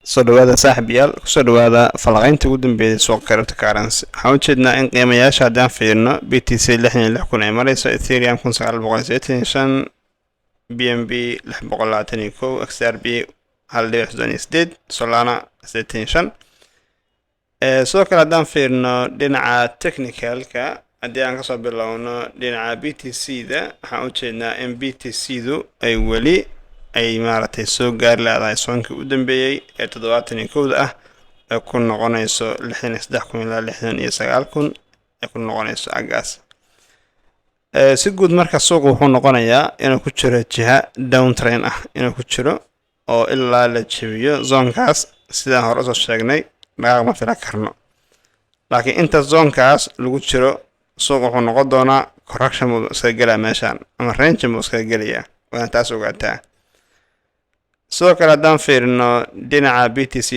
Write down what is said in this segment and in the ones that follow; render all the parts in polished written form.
soo dhawaada saaxiibayaal kusoo dhawaada falaqaynta ugu dambeeyay suuqa cryptocurrency waxaan u jeednaa in qiimayaasha haddaan fiirino BTC 66,000 ay marayso Ethereum 985 BNB 621 XRP 1.68 Solana 85 sidoo kale haddaan fiirino dhinaca technicalka haddii aan kasoo bilowno dhinaca BTC-da waxaan u jeednaa in BTC-du ay weli ay maaragtay soo gaari laadahay soonkii u dambeeyay ee 71 ah ee ku noqonayso 63,000 ilaa 69,000 ee ku noqonayso agaas si guud marka suuqa wuxuu noqonayaa inuu ku jiro jiha downtrend ah inuu ku jiro oo ilaa la jabiyo zoonkaas sidaan hore soo sheegnay dhaqaaq ma fila karno laakiin inta zoonkaas lagu jiro suuqa wuxuu noqon doonaa correction buu iska galaa meeshaan ama range buu iska galayaa waana taas ogaataa sidoo kale haddaan fiirino dhinaca BTC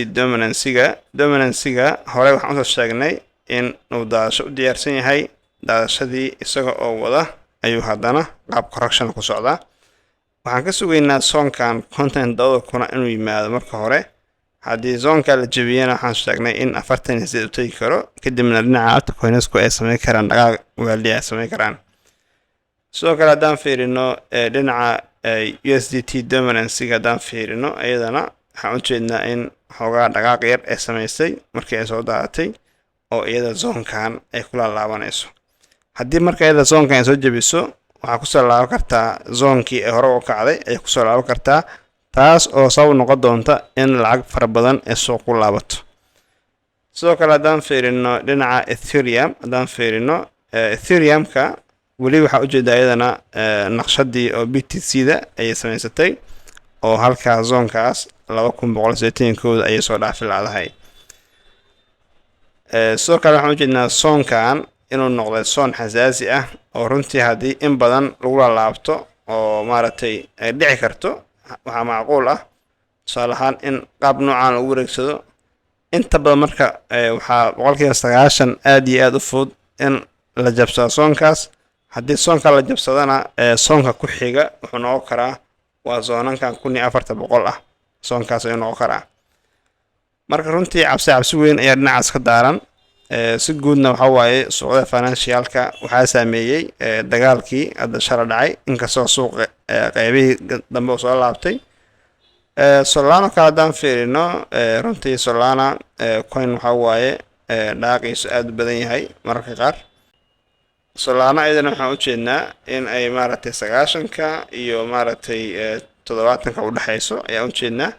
dominancy-ga hore waxaan usoo sheegnay in uu daadasho u diyaarsan yahay daadashadii isaga oo wada ayuu haddana qaab correction ku socdaa waxaan ka sugaynaa zoonkan content kuna inuu yimaado marka hore haddii zoonka la jabiyana waxaan sheegnay in 48 u tagi karo kadibna dhinaca altcoinsku ay samayn karaan dhaqaaq waali ay samayn karaan sidoo kale haddaan fiirino dhinaca USDT dominancy-ga haddaan fiirino ayadana waxaan u jeednaa in xoogaa dhaqaaq yar ay samaysay markii ay soo daadatay oo iyada zoonkan ay kula laabanayso haddii marka iyada zoonkan ay soo jabiso waxaa kusoo laaban kartaa zoonkii ay hore u kacday ay kusoo laaban kartaa taas oo sabab noqon doonta in lacag fara badan ay suuq ku laabato sidoo kale haddaan fiirino dhinaca Ethereum-ka weli waxaa u jeedaa iyadana naqshadii oo BTC-da ayay samaysatay oo halkaa zoonkaas 2,181 ayay soo dhaafi laadahay sidoo kale waxaan u jeednaa zoonkan inuu noqday zoon xasaasi ah oo runtii haddii in badan lagu laabto oo maaragtay ay dhici karto waxaa macquul ah tusaale ahaan in qaab noocaan lagu wareegsado inta badan marka waxaa 90% aad iyo aad u fudud in la jabsado zoonkaas haddii zoonka la jabsadana zoonka ku xiga wuxuu noqon karaa waa zoonankan 1400 ah zoonkaas ayuu noqon karaa marka runtii cabsi weyn ayaa dhinacaas ka daaran si guudna waxa waaye suuqyada financialka waxaa saameeyay dagaalkii hadda shala dhacay inkastoo suuqa qaybihii dambe uu soo laabtay Solana ka haddaan fiirino runtii Solana coin waxa waaye dhaqaaqiisu aad u badan yahay mararka qaar Solana ayadana waxaan u jeednaa in ay maaragtay 90ka iyo maaragtay 70ka u dhaxayso ayaan u jeednaa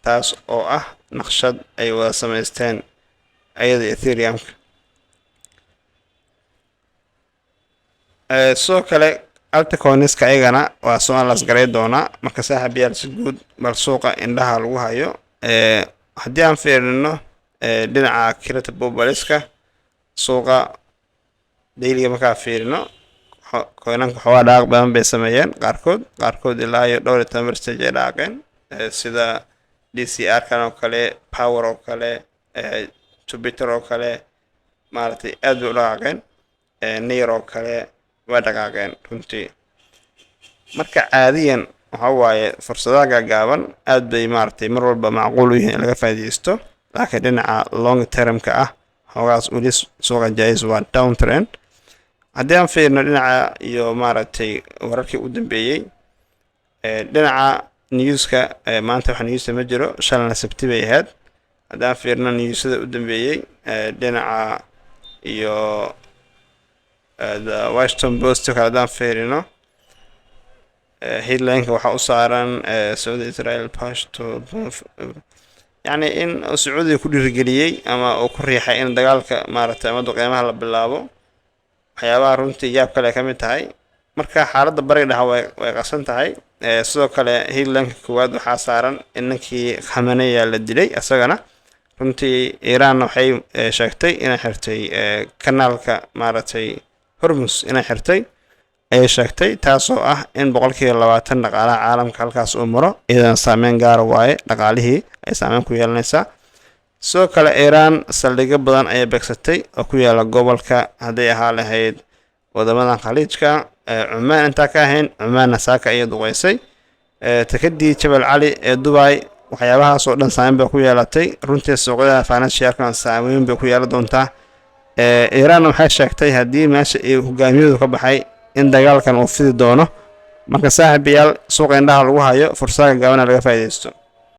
taas oo ah naqshad ay wada samaysteen ayada Ethereum-ka sidoo kale altcoinska ayagana waa soo las garay doonaa marka saaxiibayaal si guud bal suuqa indhaha lagu hayo haddii aan fiirino dhinaca cryptobubbliska suuqa daily markaa fiirino coinanka xoogaa dhaqaaq badan bay sameeyeen qaarkood ilaa iyo dhowr iyo 10% ay dhaqaaqeen sida DCR kan oo kale power oo kale Jupiter oo kale maaragtay aad u dhaqaaqeen Near oo kale waa dhaqaaqeen runtii marka caadiyan waxa waaye fursadaha gaagaaban aad bay maaragtay mar walba macquul u yihiin laga faa'iideysto laakiin dhinaca long term-ka ah hoogaas weli suuqa jayis waa downtrend haddii aan fiirno dhinaca iyo maaragtay wararkii u dambeeyay dhinaca newska maanta waxa newska ma jiro shalna sabti bay ahayd haddaan fiirno newsada u dambeeyay dhinaca iyo the Washington Post kale haddaan fiirino headline-ka waxaa u saaran Saudi Israel push to يعني in Saudi ku dhiirigeliyay ama uu ku riixay in dagaalka maaragtay ama qiimaha la bilaabo waxyaabaha runtii yaab kale ka mid tahay marka xaaladda bariga dhexe way qasan tahay sidoo kale headline-ka koowaad waxaa saaran in ninkii Khamenei la dilay asagana runtii Iran waxay sheegtay inay xirtay kanaalka maaragtay Hormuz inay xirtay ay sheegtay taasoo ah in 20% dhaqaalaha caalamka halkaas uu maro idan saameyn gaar waaye dhaqaalihii ay saameyn ku yeelanaysaa sidoo kale Iran saldhigyo badan ay beegsatay oo ku yaala gobolka haday ahaa lahayd wadamada khaliijka Oman inta ka ahayn Oman saaka ay duqeysay takadii Jabal Ali ee Dubai waxyaabahaas oo dhan saameyn bay ku yeelatay runtii suuqyada financialkan saameyn bay ku yeelan doontaa Iran waxay sheegtay haddii meesha ay hogaamiyadu ka baxay in dagaalkan uu fidi doono marka saaxiibayaal suuqa indhaha lagu hayo fursadaha gaabana laga faa'iideysto